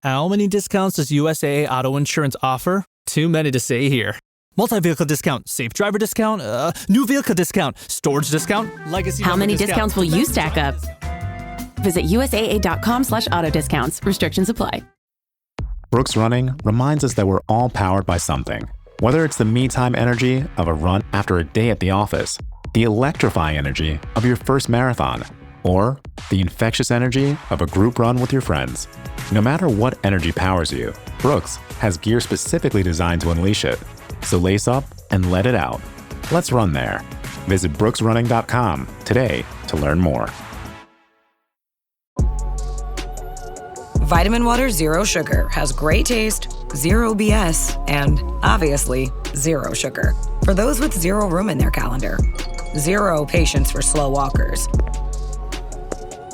How many discounts does USAA Auto Insurance offer? Too many to say here. Multi-vehicle discount, safe driver discount, new vehicle discount, storage discount, legacy. How many discounts will you stack up? Visit USAA.com/auto discounts. Restrictions apply. Brooks Running reminds us that we're all powered by something. Whether it's the me-time energy of a run after a day at the office, the electrifying energy of your first marathon, or the infectious energy of a group run with your friends. No matter what energy powers you, Brooks has gear specifically designed to unleash it. So lace up and let it out. Let's run there. Visit brooksrunning.com today to learn more. Vitamin Water Zero Sugar has great taste, zero BS, and obviously zero sugar. For those with zero room in their calendar, zero patience for slow walkers,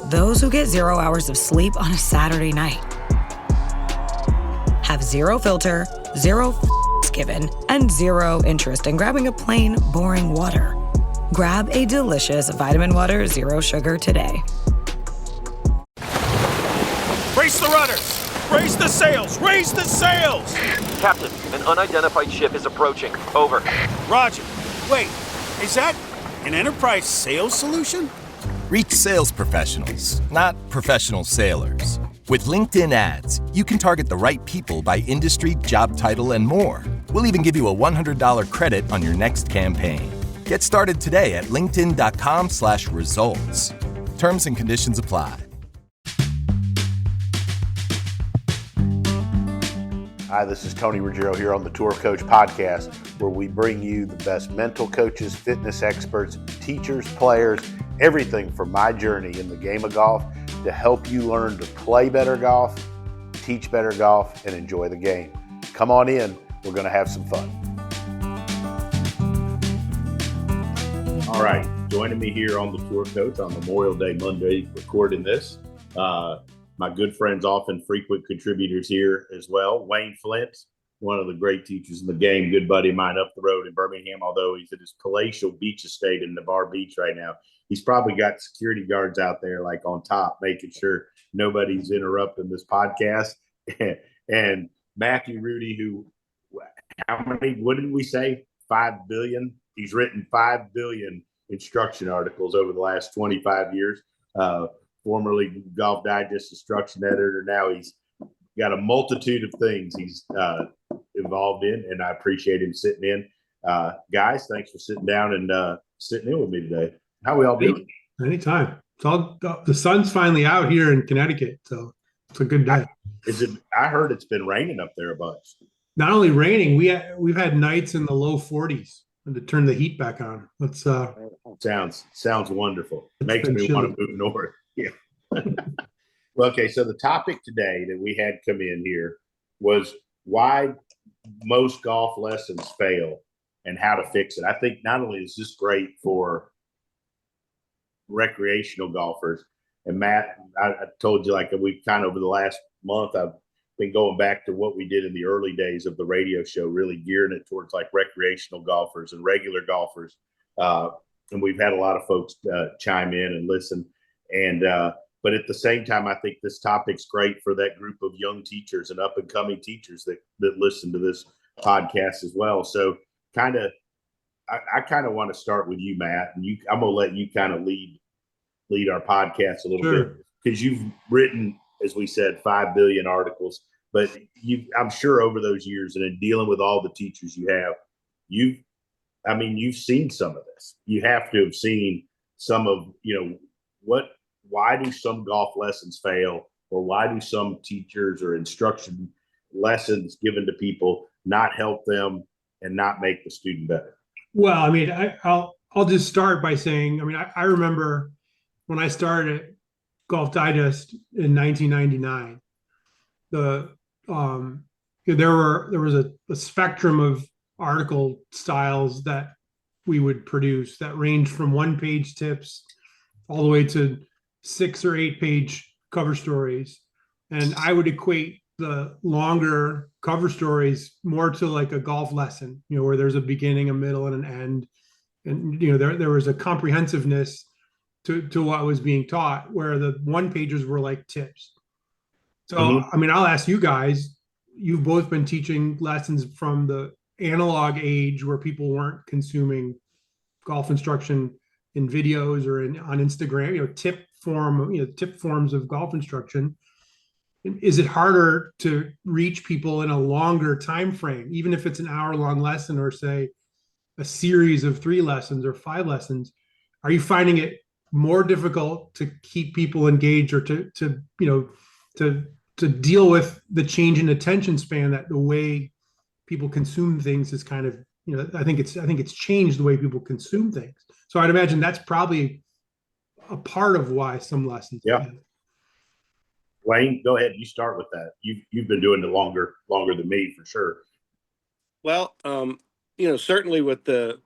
those who get 0 hours of sleep on a Saturday night, have zero filter, zero given, and zero interest in grabbing a plain, boring water. Grab a delicious Vitamin Water Zero Sugar today. Raise the rudders! Raise the sails! Raise the sails! Captain, an unidentified ship is approaching. Over. Roger. Wait, is that an enterprise sales solution? Reach sales professionals, not professional sailors. With LinkedIn ads, you can target the right people by industry, job title, and more. We'll even give you a $100 credit on your next campaign. Get started today at linkedin.com/results. Terms and conditions apply. Hi, this is Tony Ruggiero here on the Tour Coach Podcast, where we bring you the best mental coaches, fitness experts, teachers, players, everything from my journey in the game of golf to help you learn to play better golf, teach better golf, and enjoy the game. Come on in. We're going to have some fun. All right. Joining me here on the Tour Coach on Memorial Day Monday, recording this. My good friends, often frequent contributors here as well. Wayne Flint, one of the great teachers in the game, good buddy of mine up the road in Birmingham, although he's at his palatial beach estate in Navarre Beach right now. He's probably got security guards out there like on top, making sure nobody's interrupting this podcast. And Matthew Rudy, who, what did we say? 5 billion? He's written 5 billion instruction articles over the last 25 years. Formerly Golf Digest instruction editor. Now he's got a multitude of things he's involved in, and I appreciate him sitting in. Guys, thanks for sitting down and sitting in with me today. How we all doing? Anytime. It's all the sun's finally out here in Connecticut, so it's a good day. I heard it's been raining up there a bunch. Not only raining, we've had nights in the low 40s, and to turn the heat back on. Let's sounds wonderful. It makes me want to move north. Yeah. Well, okay. So the topic today that we had come in here was why most golf lessons fail and how to fix it. I think not only is this great for recreational golfers, and Matt, I told you, like, we kind of over the last month, I've been going back to what we did in the early days of the radio show, really gearing it towards like recreational golfers and regular golfers. And we've had a lot of folks chime in and listen. And but at the same time, I think this topic's great for that group of young teachers and up and coming teachers that listen to this podcast as well. So I kind of want to start with you, Matt, and I'm going to let you kind of lead our podcast a little bit, because you've written, as we said, 5 billion articles, but I'm sure over those years and in dealing with all the teachers you have, you've seen some of this. You have to have seen some of, why do some golf lessons fail, or why do some teachers or instruction lessons given to people not help them and not make the student better? Well, I mean, I'll just start by saying, I remember when I started Golf Digest in 1999, there was a spectrum of article styles that we would produce that ranged from 1-page tips all the way to 6 or 8 page cover stories. And I would equate the longer cover stories more to like a golf lesson, where there's a beginning, a middle, and an end. And, there was a comprehensiveness to what was being taught, where the 1-pagers were like tips. So, I mean, I'll ask you guys, you've both been teaching lessons from the analog age where people weren't consuming golf instruction in videos or on Instagram, tip forms of golf instruction. Is it harder to reach people in a longer time frame, even if it's an hour-long lesson or say a series of 3 lessons or 5 lessons? Are you finding it more difficult to keep people engaged or to deal with the change in attention span, that the way people consume things is kind of, I think it's changed the way people consume things. So I'd imagine that's probably a part of why some lessons. Yeah. Wayne, go ahead. You start with that. You've been doing it longer than me for sure. Well, certainly with the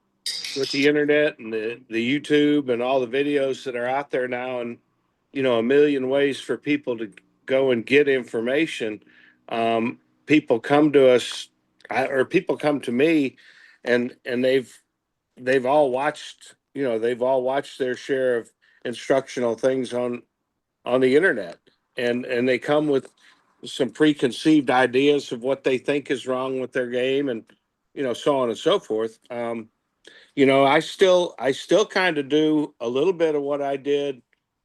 internet and the YouTube and all the videos that are out there now, and a million ways for people to go and get information. People come to us, or people come to me, and they've all watched their share of instructional things on the internet, and they come with some preconceived ideas of what they think is wrong with their game, and so on and so forth. I still kind of do a little bit of what I did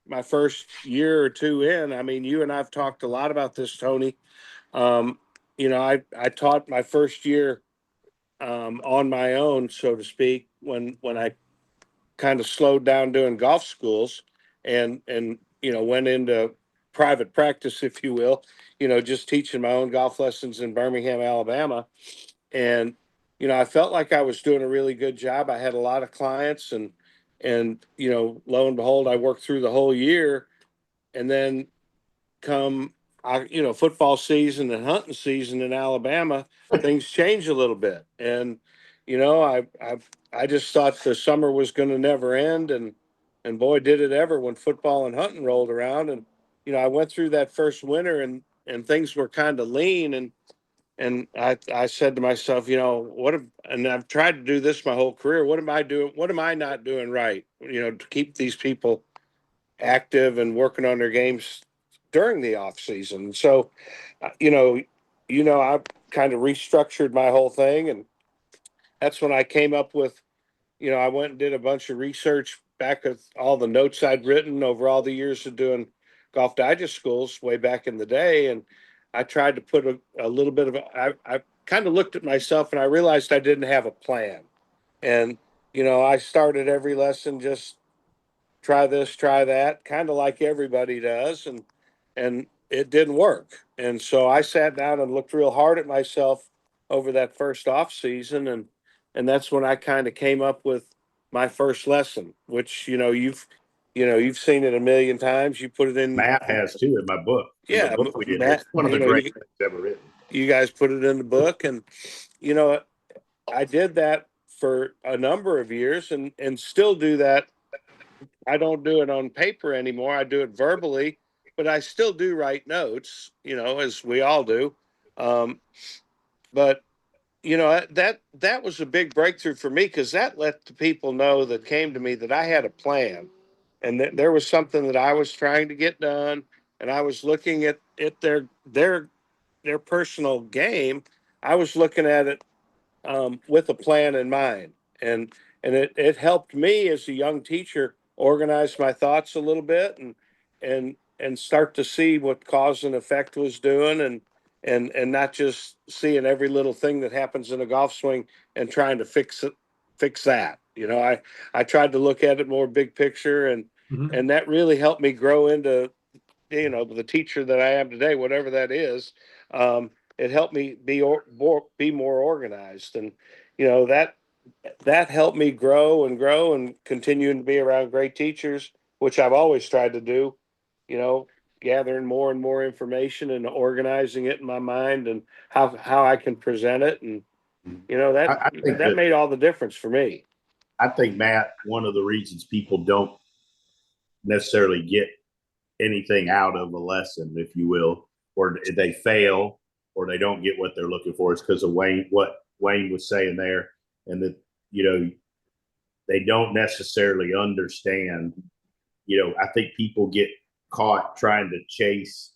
my first year or two in. I mean, you and I've talked a lot about this, Tony. I taught my first year on my own, so to speak, when I kind of slowed down doing golf schools and went into private practice, if you will, just teaching my own golf lessons in Birmingham, Alabama. And I felt like I was doing a really good job. I had a lot of clients, and lo and behold, I worked through the whole year. And then come football season and hunting season in Alabama, things change a little bit. And I just thought the summer was going to never end, and boy, did it ever when football and hunting rolled around. And I went through that first winter, and things were kind of lean, and I said to myself, and I've tried to do this my whole career. What am I doing? What am I not doing right? To keep these people active and working on their games during the off season. So, I've kind of restructured my whole thing, and that's when I came up with, I went and did a bunch of research back at all the notes I'd written over all the years of doing Golf Digest schools way back in the day, and I tried to put a little bit of I kind of looked at myself, and I realized I didn't have a plan. And, I started every lesson just try this, try that, kind of like everybody does. And it didn't work. And so I sat down and looked real hard at myself over that first off season. And that's when I kind of came up with my first lesson, which, you've seen it a million times. You put it in. Matt has too in my book. Yeah. The book we did. Matt, it's one of the great things ever written. You guys put it in the book, and, I did that for a number of years, and still do that. I don't do it on paper anymore. I do it verbally, but I still do write notes, as we all do. But that was a big breakthrough for me, because that let the people know that came to me that I had a plan, and that there was something that I was trying to get done, and I was looking at their personal game. I was looking at it with a plan in mind, and it helped me as a young teacher organize my thoughts a little bit, and start to see what cause and effect was doing, and not just seeing every little thing that happens in a golf swing and trying to fix that. I tried to look at it more big picture, and that really helped me grow into the teacher that I am today, whatever that is. It helped me be more organized, and that helped me grow and continuing to be around great teachers, which I've always tried to do. Gathering more and more information and organizing it in my mind, and how I can present it, and that made all the difference for me. I think, Matt, one of the reasons people don't necessarily get anything out of a lesson, if you will, or they fail, or they don't get what they're looking for, is because of what Wayne was saying there, and that they don't necessarily understand. I think people get caught trying to chase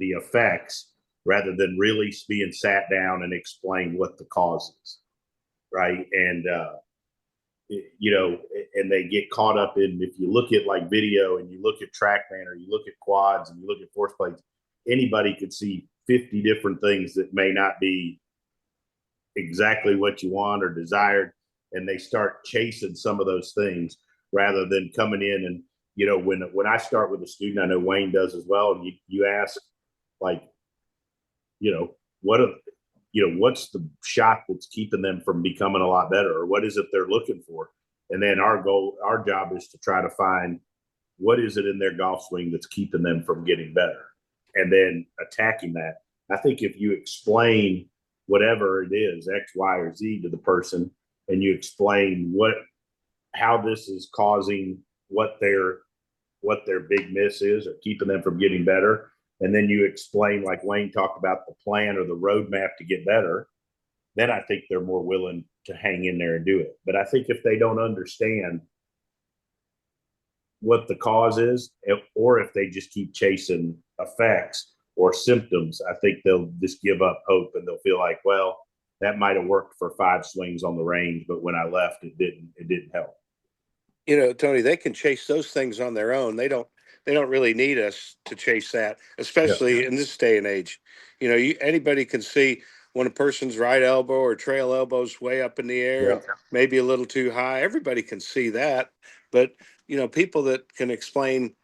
the effects rather than really being sat down and explain what the cause is, right? And and they get caught up in, if you look at like video and you look at TrackMan or you look at quads and you look at force plates, anybody could see 50 different things that may not be exactly what you want or desired, and they start chasing some of those things rather than coming in and, when I start with a student, I know Wayne does as well, and you ask, like, what's the shot that's keeping them from becoming a lot better, or what is it they're looking for? And then our job is to try to find what is it in their golf swing that's keeping them from getting better, and then attacking that. I think if you explain whatever it is, X, Y, or Z, to the person, and you explain how this is causing what their big miss is or keeping them from getting better, and then you explain, like Wayne talked about, the plan or the roadmap to get better, then I think they're more willing to hang in there and do it. But I think if they don't understand what the cause is, or if they just keep chasing effects or symptoms, I think they'll just give up hope, and they'll feel like, well, that might have worked for 5 swings on the range, but when I left, it didn't help. Tony, they can chase those things on their own. They don't really need us to chase that, especially in this day and age. Anybody can see when a person's right elbow or trail elbow's way up in the air, and maybe a little too high. Everybody can see that. But, people that can explain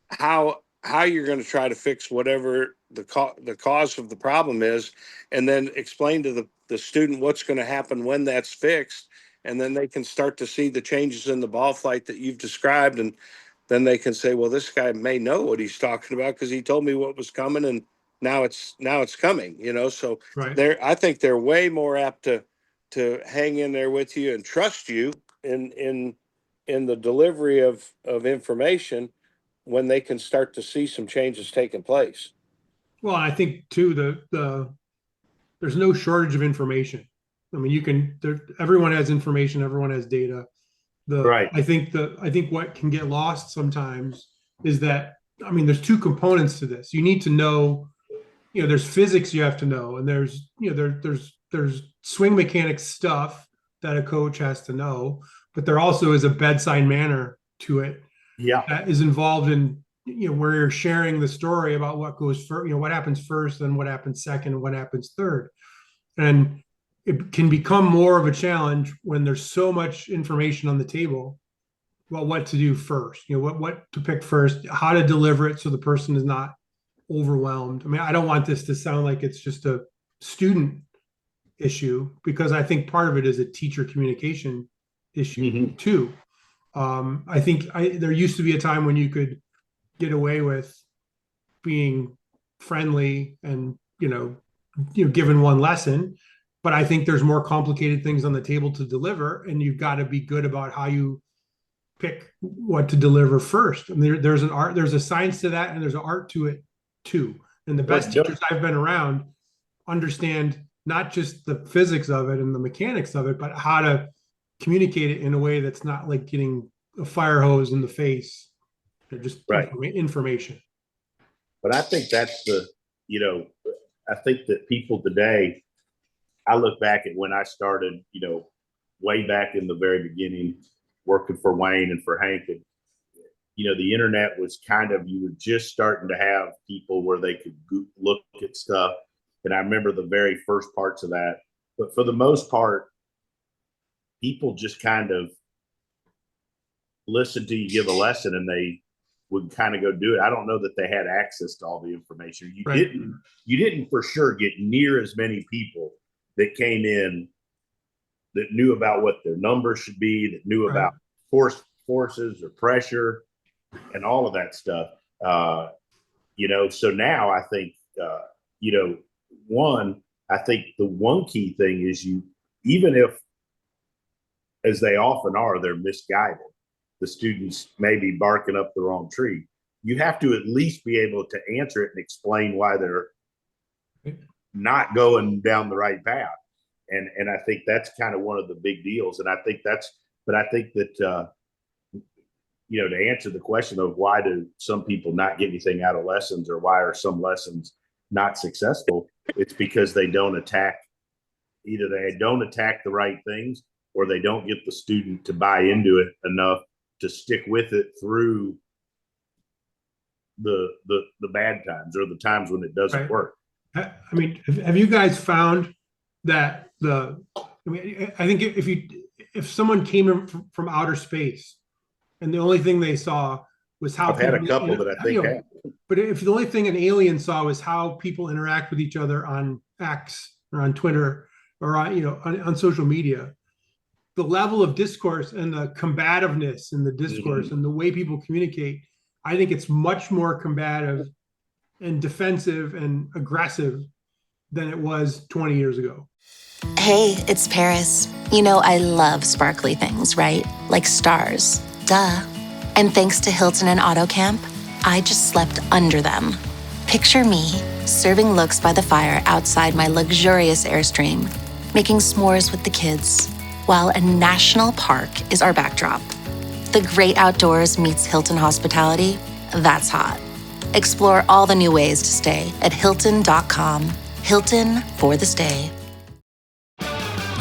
how you're going to try to fix whatever the cause of the problem is, and then explain to the student what's going to happen when that's fixed, and then they can start to see the changes in the ball flight that you've described, and then they can say, well, this guy may know what he's talking about because he told me what was coming, and now it's coming. So Right. I think they're way more apt to hang in there with you and trust you in the delivery of information when they can start to see some changes taking place. Well, I think too, there's no shortage of information. I mean, everyone has information, everyone has data. Right. I think what can get lost sometimes is that, there's 2 components to this. You need to know, there's physics you have to know, and there's swing mechanics stuff that a coach has to know, but there also is a bedside manner to it. Yeah. That is involved in, where you're sharing the story about what goes first, what happens first, and what happens second, and what happens third. And it can become more of a challenge when there's so much information on the table about what to do first, what to pick first, how to deliver it so the person is not overwhelmed. I don't want this to sound like it's just a student issue, because I think part of it is a teacher communication issue too. I think there used to be a time when you could get away with being friendly and, given one lesson, but I think there's more complicated things on the table to deliver, and you've got to be good about how you pick what to deliver first. There's an art, there's a science to that, and there's an art to it too. And the best teachers I've been around understand not just the physics of it and the mechanics of it, but how to communicate it in a way that's not like getting a fire hose in the face. They're just information. But I think that's I think that people today, I look back at when I started, way back in the very beginning, working for Wayne and for Hank, and, the internet was you were just starting to have people where they could look at stuff. And I remember the very first parts of that. But for the most part, people just kind of listen to you give a lesson, and they would kind of go do it. I don't know that they had access to all the information. You didn't for sure get near as many people that came in that knew about what their numbers should be, that knew about forces or pressure and all of that stuff. So now I think, I think the one key thing is even if, as they often are, they're misguided, the students may be barking up the wrong tree, you have to at least be able to answer it and explain why they're not going down the right path. And I think that's kind of one of the big deals. And I think that to answer the question of why do some people not get anything out of lessons, or why are some lessons not successful, it's because they don't attack the right things, or they don't get the student to buy into it enough to stick with it through the bad times, or the times when it doesn't work. I mean, have you guys found that I think if someone came in from outer space and the only thing they saw was how I've had a couple that I think have. But if the only thing an alien saw was how people interact with each other on X or on Twitter or on social media, the level of discourse and the combativeness in the discourse and the way people communicate, I think it's much more combative and defensive and aggressive than it was 20 years ago. Hey, it's Paris. You know, I love sparkly things, right? Like stars. Duh. And thanks to Hilton and AutoCamp, I just slept under them. Picture me serving looks by the fire outside my luxurious Airstream, making s'mores with the kids, while a national park is our backdrop. The great outdoors meets Hilton hospitality. That's hot. Explore all the new ways to stay at Hilton.com. Hilton for the stay.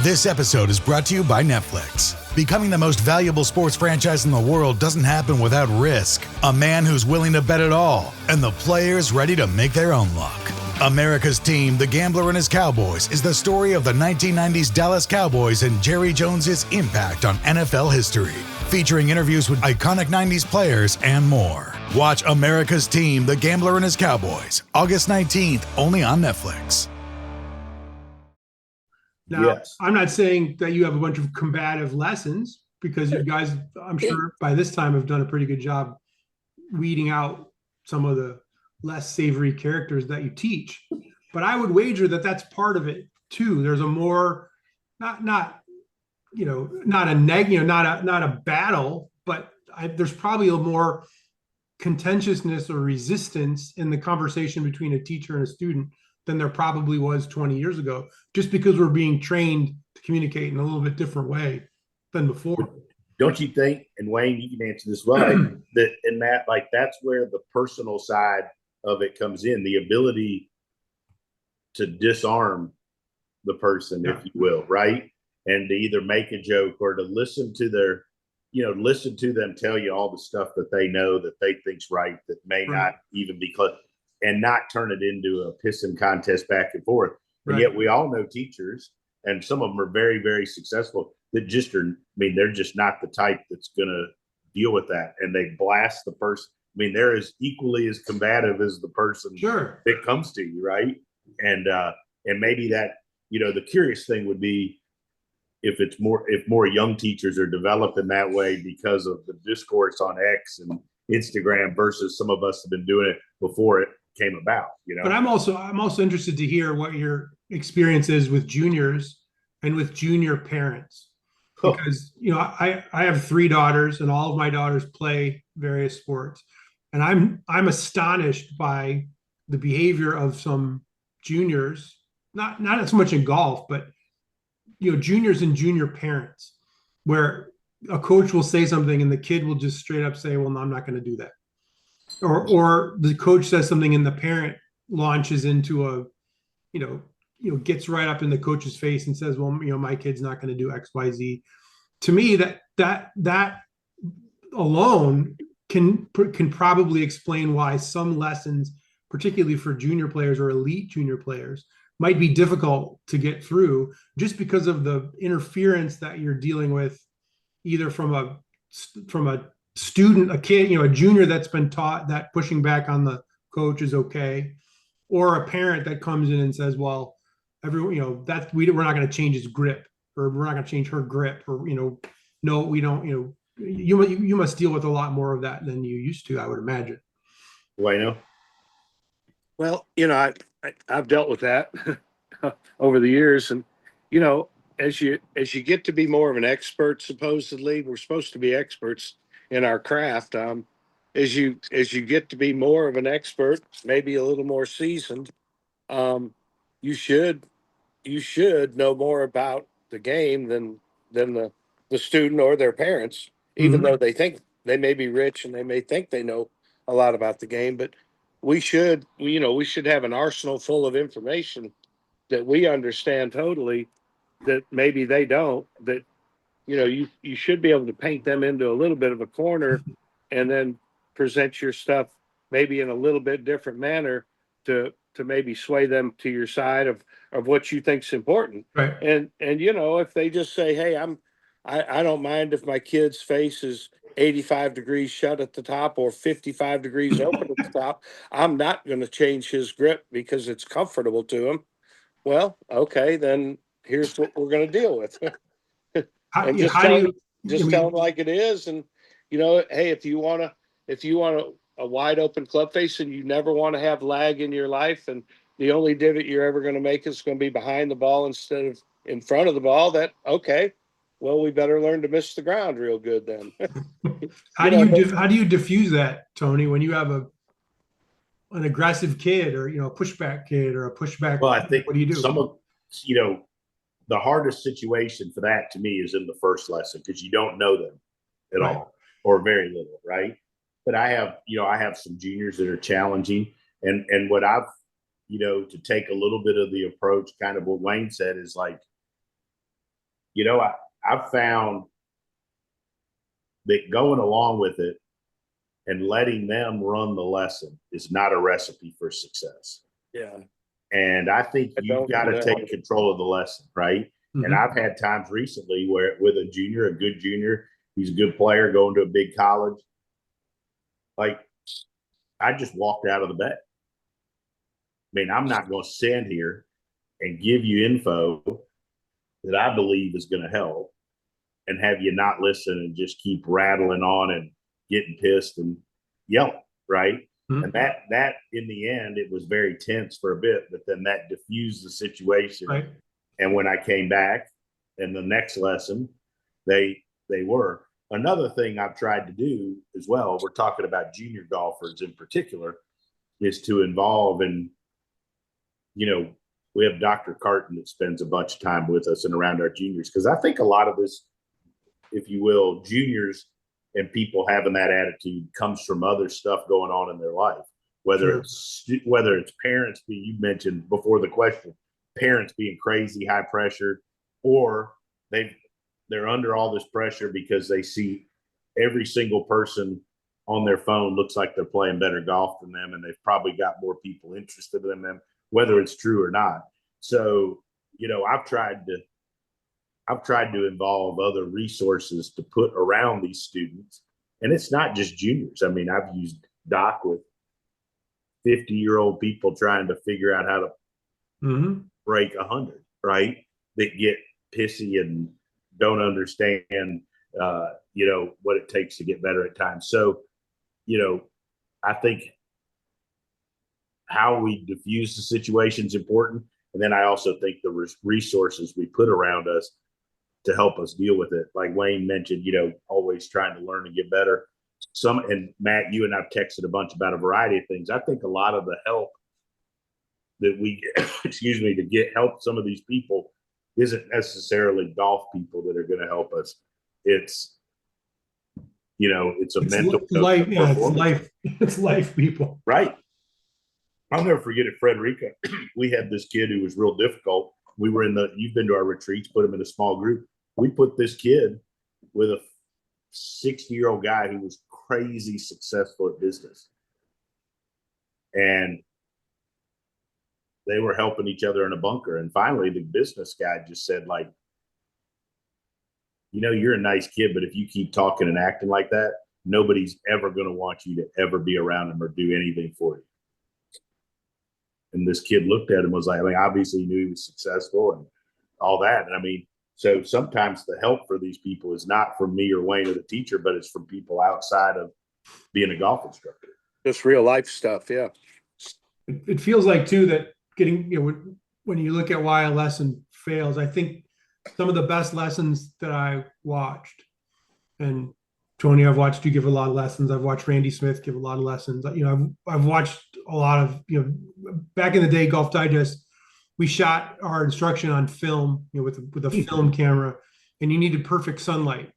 This episode is brought to you by Netflix. Becoming the most valuable sports franchise in the world doesn't happen without risk. A man who's willing to bet it all, and the players ready to make their own luck. America's Team, The Gambler and His Cowboys, is the story of the 1990s Dallas Cowboys and Jerry Jones's impact on NFL history. Featuring interviews with iconic 90s players and more. Watch America's Team, The Gambler and His Cowboys, August 19th, only on Netflix. Now, I'm not saying that you have a bunch of combative lessons, because you guys, I'm sure by this time, have done a pretty good job weeding out some of the less savory characters that you teach. But I would wager that that's part of it too. There's a more, not a battle, but there's probably a more contentiousness or resistance in the conversation between a teacher and a student than there probably was 20 years ago, just because we're being trained to communicate in a little bit different way than before. Don't you think, and Wayne, you can answer this well, that's where the personal side of it comes in, the ability to disarm the person, if you will, right? And to either make a joke or to listen to them tell you all the stuff that they know that they think's right, that may not even be close, and not turn it into a pissing contest back and forth. And yet we all know teachers, and some of them are very, very successful, that they're just not the type that's going to deal with that. And they blast the person. I mean, they're as equally as combative as the person that comes to you, right? And maybe that, the curious thing would be if more young teachers are developed in that way because of the discourse on X and Instagram versus some of us have been doing it before it came about. But I'm also interested to hear what your experience is with juniors and with junior parents, because I have 3 daughters, and all of my daughters play various sports, and I'm astonished by the behavior of some juniors, not so much in golf, but juniors and junior parents, where a coach will say something and the kid will just straight up say, well, no, I'm not going to do that. Or the coach says something and the parent launches into gets right up in the coach's face and says, well, my kid's not going to do X, Y, Z. To me, that alone can probably explain why some lessons, particularly for junior players or elite junior players, might be difficult to get through, just because of the interference that you're dealing with, either from a student, a kid, a junior that's been taught that pushing back on the coach is okay, or a parent that comes in and says, well, we're not going to change his grip, or we're not going to change her grip, or no, we don't. You must deal with a lot more of that than you used to, I would imagine. Why no? Well, I've dealt with that over the years, and as you get to be more of an expert, supposedly we're supposed to be experts in our craft. As you get to be more of an expert, maybe a little more seasoned, you should know more about the game than the student or their parents, even though they think they may be rich and they may think they know a lot about the game, but we should have an arsenal full of information that we understand totally that maybe they don't, that you should be able to paint them into a little bit of a corner and then present your stuff maybe in a little bit different manner to maybe sway them to your side of what you think's important. Right. And if they just say, hey, I don't mind if my kid's face is 85 degrees shut at the top or 55 degrees open at the top, I'm not going to change his grip because it's comfortable to him. Well, okay, then here's what we're going to deal with. And just tell them like it is. And, hey, if you want a wide open club face and you never want to have lag in your life, and the only divot you're ever going to make is going to be behind the ball instead of in front of the ball, okay, well, we better learn to miss the ground real good then. How do you diffuse that, Tony, when you have an aggressive kid or, a pushback kid or a pushback? Well, I think what do you do? some of, the hardest situation for that to me is in the first lesson, because you don't know them at all or very little. Right. But I have some juniors that are challenging, and what I've, to take a little bit of the approach, kind of what Wayne said, is like, I've found that going along with it and letting them run the lesson is not a recipe for success. Yeah. And I think you've got to take control of the lesson, right? Mm-hmm. And I've had times recently where with a good junior, he's a good player going to a big college. Like, I just walked out of the bed. I mean, I'm not going to stand here and give you info that I believe is going to help and have you not listen and just keep rattling on and getting pissed and yelling, right? Mm-hmm. And that in the end, it was very tense for a bit, but then that diffused the situation. Right. And when I came back in the next lesson, they were. Another thing I've tried to do as well, we're talking about junior golfers in particular, is to involve in, we have Dr. Carton that spends a bunch of time with us and around our juniors, because I think a lot of this, if you will, juniors and people having that attitude comes from other stuff going on in their life, whether it's parents, you mentioned before the question, parents being crazy, high pressure, or they're under all this pressure because they see every single person on their phone looks like they're playing better golf than them, and they've probably got more people interested in them, whether it's true or not. So, I've tried to involve other resources to put around these students. And it's not just juniors. I mean, I've used Doc with 50-year-old people trying to figure out how to break 100, right? That get pissy and don't understand, what it takes to get better at times. So, I think how we diffuse the situation is important. And then I also think the resources we put around us to help us deal with it. Like Wayne mentioned, always trying to learn and get better. And Matt, you and I've texted a bunch about a variety of things. I think a lot of the help that we get, to help some of these people isn't necessarily golf people that are going to help us. It's mental life. Yeah, it's life people. Right. I'll never forget at Frederica, we had this kid who was real difficult. We were you've been to our retreats, put him in a small group. We put this kid with a 60-year-old guy who was crazy successful at business. And they were helping each other in a bunker. And finally, the business guy just said, like, you're a nice kid, but if you keep talking and acting like that, nobody's ever going to want you to ever be around him or do anything for you. And this kid looked at him and was like, obviously he knew he was successful and all that. And so sometimes the help for these people is not from me or Wayne or the teacher, but it's from people outside of being a golf instructor. Just real life stuff. Yeah. It feels like too, that getting, when you look at why a lesson fails, I think some of the best lessons that I watched, and Tony, I've watched you give a lot of lessons. I've watched Randy Smith give a lot of lessons. I've watched a lot of, back in the day, Golf Digest, we shot our instruction on film, with a film camera, and you needed perfect sunlight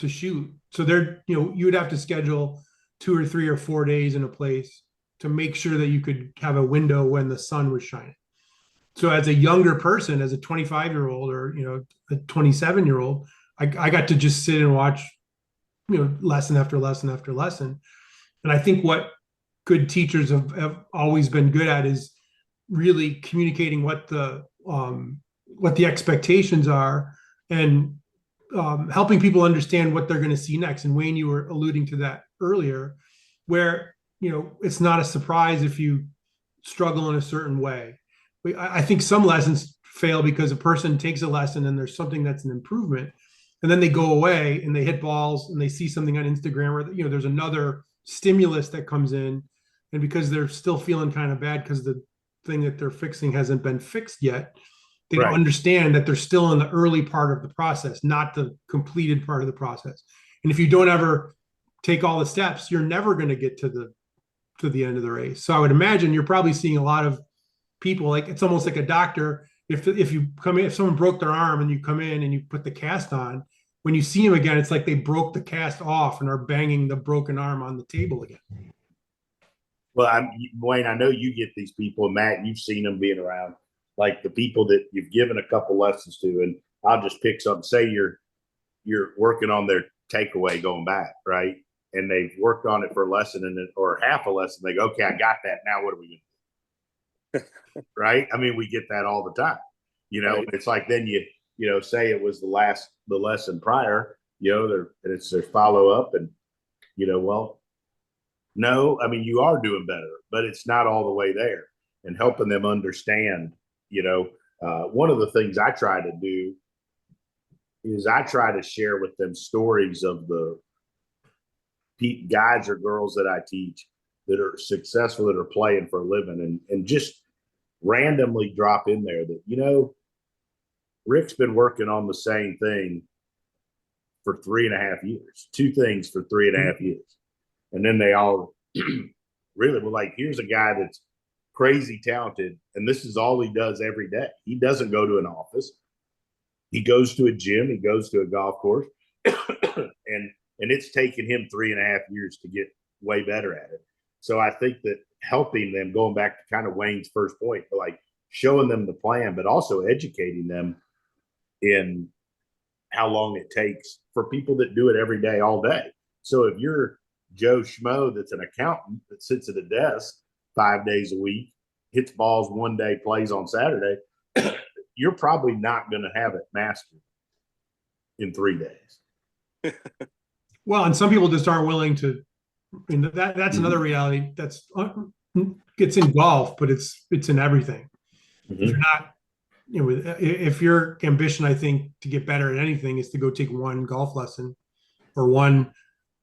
to shoot. So they're, you would have to schedule 2 or 3 or 4 days in a place to make sure that you could have a window when the sun was shining. So as a younger person, as a 25-year-old or, a 27-year-old, I got to just sit and watch, lesson after lesson after lesson. And I think what good teachers have always been good at is really communicating what the expectations are, and helping people understand what they're going to see next. And Wayne, you were alluding to that earlier, where, it's not a surprise if you struggle in a certain way. I think some lessons fail because a person takes a lesson and there's something that's an improvement, and then they go away and they hit balls and they see something on Instagram where, there's another stimulus that comes in. And because they're still feeling kind of bad because the thing that they're fixing hasn't been fixed yet, they don't understand that they're still in the early part of the process, not the completed part of the process. And if you don't ever take all the steps, you're never going to get to the end of the race. So I would imagine you're probably seeing a lot of people, like, it's almost like a doctor. If you come in, if someone broke their arm and you come in and you put the cast on, when you see them again, it's like they broke the cast off and are banging the broken arm on the table again. Well, Wayne, I know you get these people, and Matt, you've seen them being around, like the people that you've given a couple lessons to, and I'll just pick something. Say you're working on their takeaway going back, right? And they've worked on it for a lesson or half a lesson. They go, okay, I got that. Now what are we going to do? Right? I mean, we get that all the time. Right. It's like then you say it was the lesson prior, there's follow up, and well, no, I mean, you are doing better, but it's not all the way there. And helping them understand, one of the things I try to do is I try to share with them stories of the guys or girls that I teach that are successful, that are playing for a living, and just randomly drop in there that, Rick's been working on the same thing for 3.5 years, 2 things for 3.5 years. And then they all really were like, here's a guy that's crazy talented, and this is all he does every day. He doesn't go to an office. He goes to a gym. He goes to a golf course. and it's taken him 3.5 years to get way better at it. So I think that helping them, going back to kind of Wayne's first point, but like showing them the plan, but also educating them in how long it takes for people that do it every day, all day. So if you're Joe Schmo that's an accountant that sits at a desk 5 days a week, hits balls one day, plays on Saturday, you're probably not going to have it mastered in 3 days. Well, and some people just aren't willing to. I mean, that's another reality that's gets in golf, but it's in everything. Mm-hmm. You're not, if your ambition, I think, to get better at anything is to go take one golf lesson or one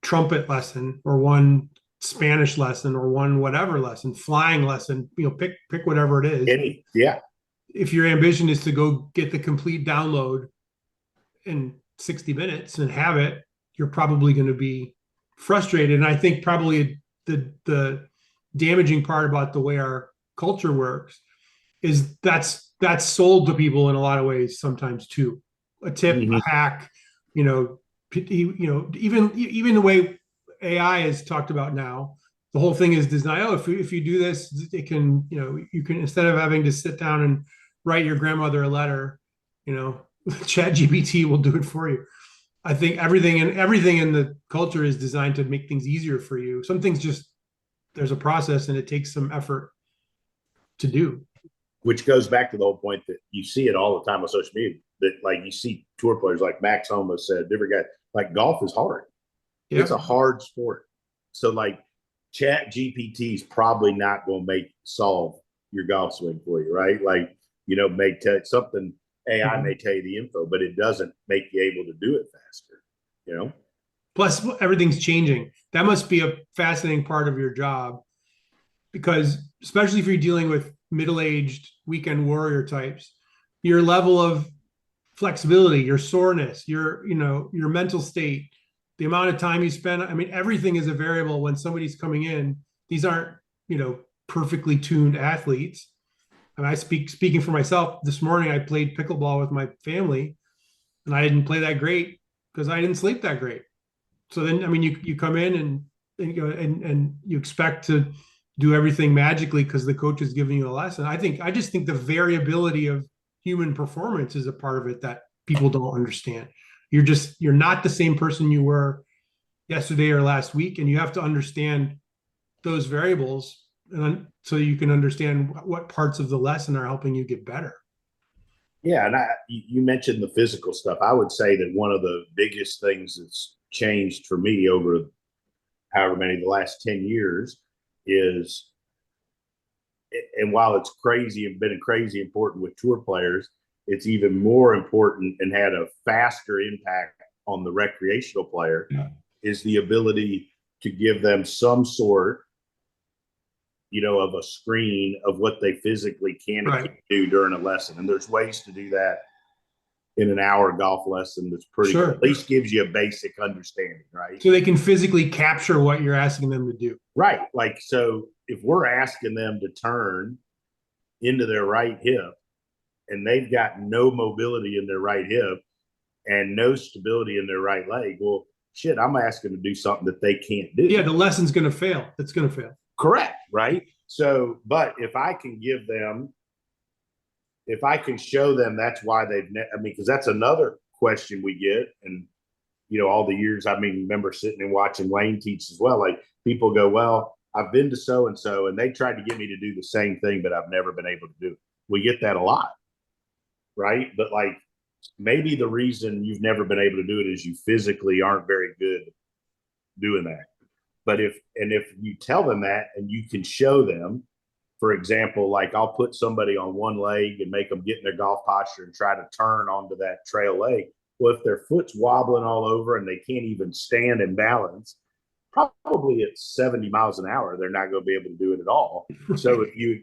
trumpet lesson or one Spanish lesson or one whatever lesson, flying lesson, pick whatever it is. Yeah. If your ambition is to go get the complete download in 60 minutes and have it, you're probably going to be frustrated. And I think probably the damaging part about the way our culture works is that's sold to people in a lot of ways sometimes too. A tip, a hack, even the way AI is talked about now, the whole thing is designed. Oh, if you do this, it can, you can, instead of having to sit down and write your grandmother a letter, ChatGPT will do it for you. I think everything in the culture is designed to make things easier for you. Some things there's a process and it takes some effort to do. Which goes back to the whole point that you see it all the time on social media, that like you see tour players like Max Homa said, different guys, like golf is hard. Yeah. It's a hard sport. So like ChatGPT is probably not going to solve your golf swing for you, right? Like, may tell something, AI may tell you the info, but it doesn't make you able to do it faster, Plus, everything's changing. That must be a fascinating part of your job, because especially if you're dealing with middle-aged weekend warrior types, your level of flexibility, your soreness, your mental state, the amount of time you spend. I mean, everything is a variable when somebody's coming in. These aren't, perfectly tuned athletes. And I speaking for myself, this morning I played pickleball with my family, and I didn't play that great because I didn't sleep that great. So then, I mean, you come in and you expect to do everything magically because the coach is giving you a lesson. I just think the variability of human performance is a part of it that people don't understand. You're not the same person you were yesterday or last week, and you have to understand those variables, and so you can understand what parts of the lesson are helping you get better. Yeah, and you mentioned the physical stuff. I would say that one of the biggest things that's changed for me over however many the last 10 years is, and while it's crazy and been crazy important with tour players, it's even more important and had a faster impact on the recreational player, is the ability to give them some sort, of a screen of what they physically can and can't do during a lesson. And there's ways to do that in an hour golf lesson that's pretty good. At least gives you a basic understanding, right? So they can physically capture what you're asking them to do. Right. Like, so if we're asking them to turn into their right hip and they've got no mobility in their right hip and no stability in their right leg, well, shit, I'm asking them to do something that they can't do. Yeah, the lesson's going to fail. It's going to fail. Correct. Right. So, but if I can give them, if I can show them that's why because that's another question we get. And, all the years, remember sitting and watching Wayne teach as well. Like, people go, well, I've been to so-and-so and they tried to get me to do the same thing, but I've never been able to do it. We get that a lot. Right. But like, maybe the reason you've never been able to do it is you physically aren't very good doing that. But if you tell them that and you can show them, for example, like I'll put somebody on one leg and make them get in their golf posture and try to turn onto that trail leg. Well, if their foot's wobbling all over and they can't even stand and balance, probably at 70 miles an hour, they're not going to be able to do it at all. So if you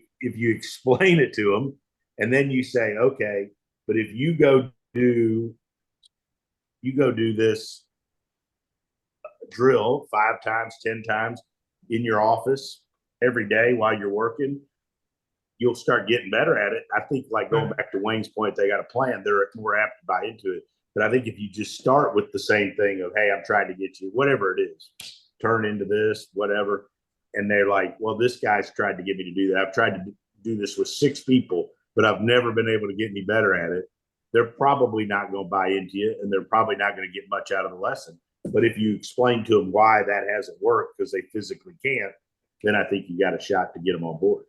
explain it to them and then you say, okay, but if you go do this drill 5 times, 10 times in your office every day while you're working, you'll start getting better at it. I think, like, going back to Wayne's point, they got a plan. They're more apt to buy into it. But I think if you just start with the same thing of, hey, I'm trying to get you, whatever it is, turn into this, whatever. And they're like, well, this guy's tried to get me to do that. I've tried to do this with 6 people, but I've never been able to get any better at it. They're probably not going to buy into you, and they're probably not going to get much out of the lesson. But if you explain to them why that hasn't worked because they physically can't, then I think you got a shot to get them on board.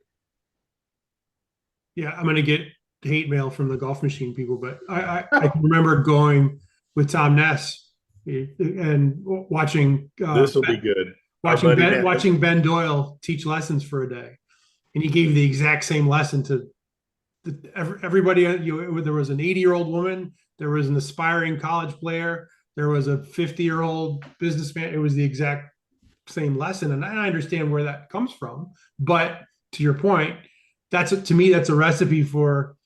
Yeah, I'm going to get hate mail from the Golf Machine people, but I can remember going with Tom Ness and watching. This will be good. Watching Ben Doyle teach lessons for a day, and he gave the exact same lesson to everybody. There was an 80-year-old woman, there was an aspiring college player, there was a 50-year-old businessman. It was the exact same lesson, and I understand where that comes from. But to your point, to me that's a recipe for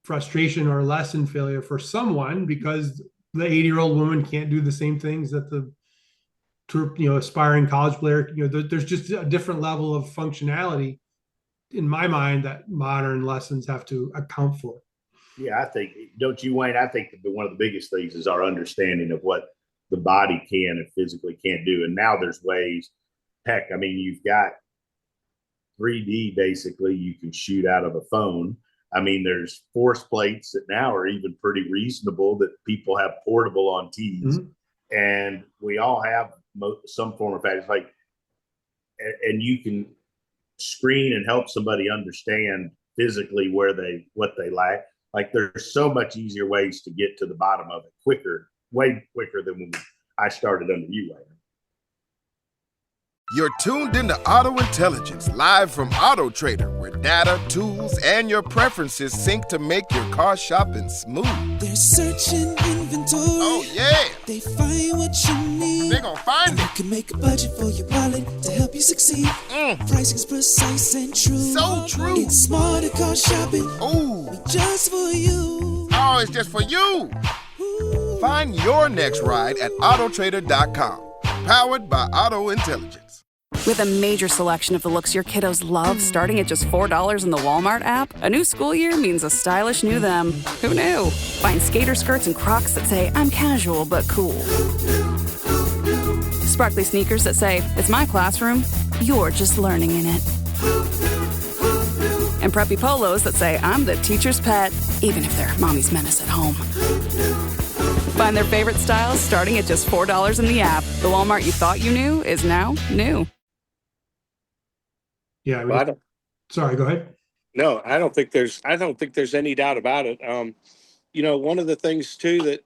frustration or lesson failure for someone, because the 80-year-old woman can't do the same things that the aspiring college player. There's just a different level of functionality in my mind that modern lessons have to account for. Yeah, I think, don't you, Wayne? I think that one of the biggest things is our understanding of what the body can and physically can't do. And now there's ways, heck, you've got 3D, basically, you can shoot out of a phone. There's force plates that now are even pretty reasonable that people have portable on tees. Mm-hmm. And we all have some form of practice, and you can screen and help somebody understand physically what they lack. Like, there's so much easier ways to get to the bottom of it way quicker than when I started under you, Wayne. You're tuned into Auto Intelligence, live from Auto Trader, where data, tools, and your preferences sync to make your car shopping smooth. They're searching inventory. Oh, yeah. They find what you need. They're gonna find it. You can make a budget for your wallet to help you succeed. Pricing's precise and true. So true. It's smarter car shopping. Ooh. Just for you. Oh, it's just for you. Ooh. Find your next ride at autotrader.com. Powered by Auto Intelligence. With a major selection of the looks your kiddos love, starting at just $4 in the Walmart app, a new school year means a stylish new them. Who knew? Find skater skirts and Crocs that say, I'm casual but cool. Sparkly sneakers that say, "It's my classroom, you're just learning in it." And preppy polos that say, "I'm the teacher's pet," even if they're mommy's menace at home. Find their favorite styles starting at just $4 in the app. The Walmart you thought you knew is now new. Yeah. Sorry, go ahead. No, I don't think there's any doubt about it. One of the things too that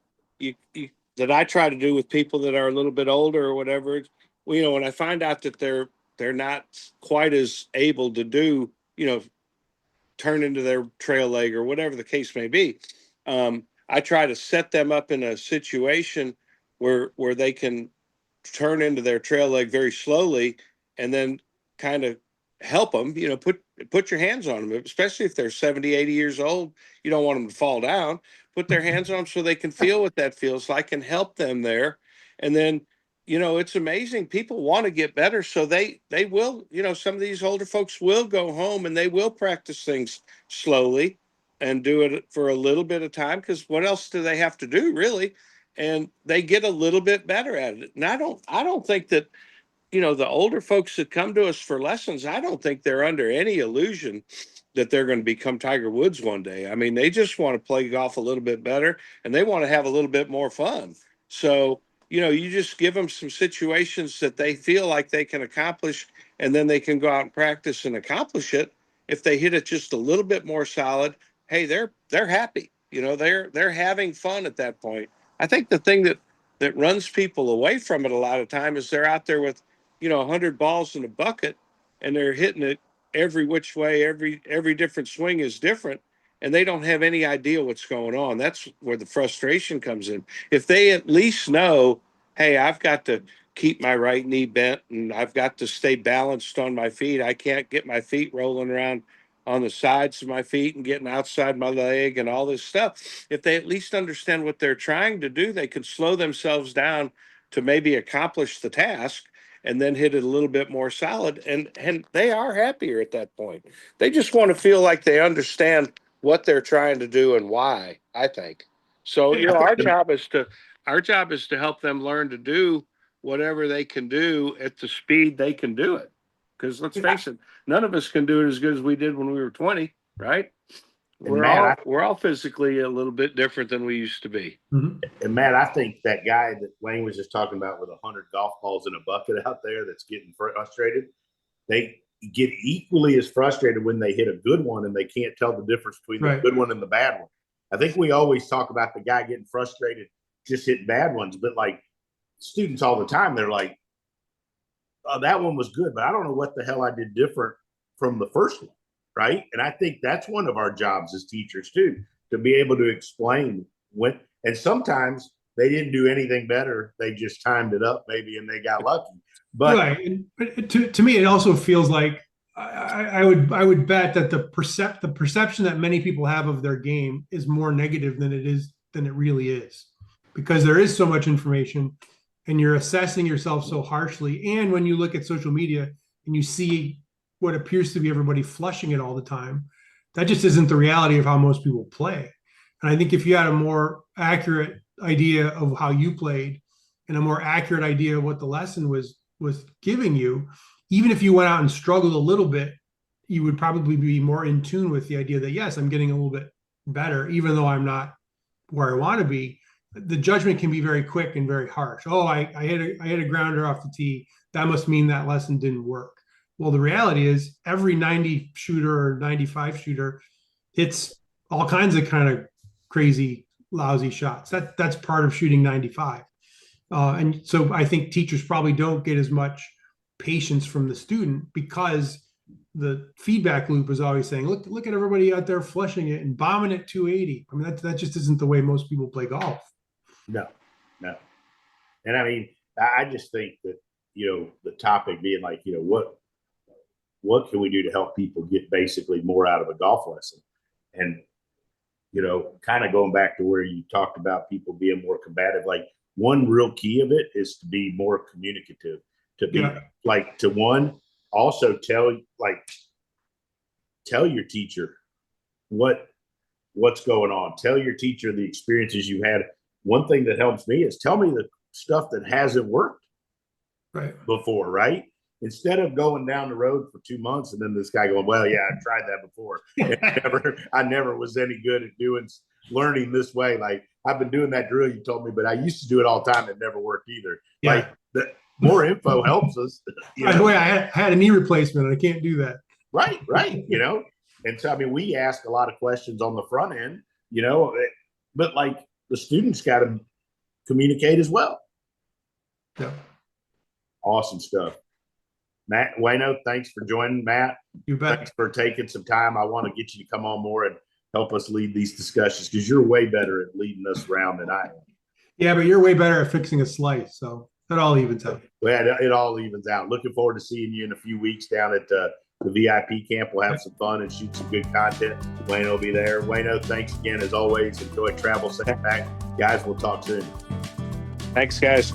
that I try to do with people that are a little bit older or whatever, when I find out that they're not quite as able to do, turn into their trail leg or whatever the case may be, I try to set them up in a situation where they can turn into their trail leg very slowly, and then kind of help them, put your hands on them, especially if they're 70, 80 years old. You don't want them to fall down. Put their hands on them so they can feel what that feels like and help them there. And then, it's amazing. People want to get better. So they will, some of these older folks will go home and they will practice things slowly and do it for a little bit of time, because what else do they have to do, really? And they get a little bit better at it. And I don't think that, the older folks that come to us for lessons, I don't think they're under any illusion that they're going to become Tiger Woods one day. I mean, they just want to play golf a little bit better, and they want to have a little bit more fun. So, you just give them some situations that they feel like they can accomplish, and then they can go out and practice and accomplish it. If they hit it just a little bit more solid, hey, they're happy. They're having fun at that point. I think the thing that runs people away from it a lot of time is they're out there with 100 balls in a bucket, and they're hitting it every which way. Every different swing is different, and they don't have any idea what's going on. That's where the frustration comes in. If they at least know, hey, I've got to keep my right knee bent, and I've got to stay balanced on my feet. I can't get my feet rolling around on the sides of my feet and getting outside my leg and all this stuff. If they at least understand what they're trying to do, they can slow themselves down to maybe accomplish the task, and then hit it a little bit more solid. And they are happier at that point. They just want to feel like they understand what they're trying to do and why, I think. So, our job is to help them learn to do whatever they can do at the speed they can do it. Because let's face it, none of us can do it as good as we did when we were 20, right? We're all physically a little bit different than we used to be. And Matt, I think that guy that Wayne was just talking about with 100 golf balls in a bucket out there that's getting frustrated, they get equally as frustrated when they hit a good one and they can't tell the difference between the good one and the bad one. I think we always talk about the guy getting frustrated just hitting bad ones, but like students all the time, they're like, "Oh, that one was good, but I don't know what the hell I did different from the first one." Right. And I think that's one of our jobs as teachers too, to be able to explain when, and sometimes they didn't do anything better. They just timed it up maybe, and they got lucky. But But to me, it also feels like I would bet that the perception that many people have of their game is more negative than it really is, because there is so much information and you're assessing yourself so harshly. And when you look at social media and you see what appears to be everybody flushing it all the time, that just isn't the reality of how most people play. And I think if you had a more accurate idea of how you played and a more accurate idea of what the lesson was giving you, even if you went out and struggled a little bit, you would probably be more in tune with the idea that, yes, I'm getting a little bit better, even though I'm not where I want to be. The judgment can be very quick and very harsh. Oh, I hit a grounder off the tee. That must mean that lesson didn't work. Well, the reality is every 90 shooter or 95 shooter hits all kinds of kind of crazy, lousy shots. That's part of shooting 95. And so I think teachers probably don't get as much patience from the student, because the feedback loop is always saying, look at everybody out there flushing it and bombing at 280. I mean, that just isn't the way most people play golf. No. And I mean, I just think that, the topic being like, what can we do to help people get basically more out of a golf lesson? And, kind of going back to where you talked about people being more combative, like one real key of it is to be more communicative, to be like, to one, also tell your teacher what's going on. Tell your teacher the experiences you had. One thing that helps me is tell me the stuff that hasn't worked. before, right? Instead of going down the road for 2 months and then this guy going, well, yeah, I tried that before. I never was any good at learning this way. Like, I've been doing that drill you told me, but I used to do it all the time. It never worked either. Yeah. Like, the more info helps us. By the way, I had a knee replacement and I can't do that. Right. And so, I mean, we ask a lot of questions on the front end, but like the students got to communicate as well. Yeah. Awesome stuff. Matt, Wayno, thanks for joining. Matt, you bet. Thanks for taking some time. I want to get you to come on more and help us lead these discussions because you're way better at leading us around than I am. Yeah, but you're way better at fixing a slice, so that all evens out. Well, it all evens out. Looking forward to seeing you in a few weeks down at the VIP camp. We'll have some fun and shoot some good content. Wayno will be there. Wayno, thanks again as always. Enjoy travel. Send back. Guys, we'll talk soon. Thanks, guys.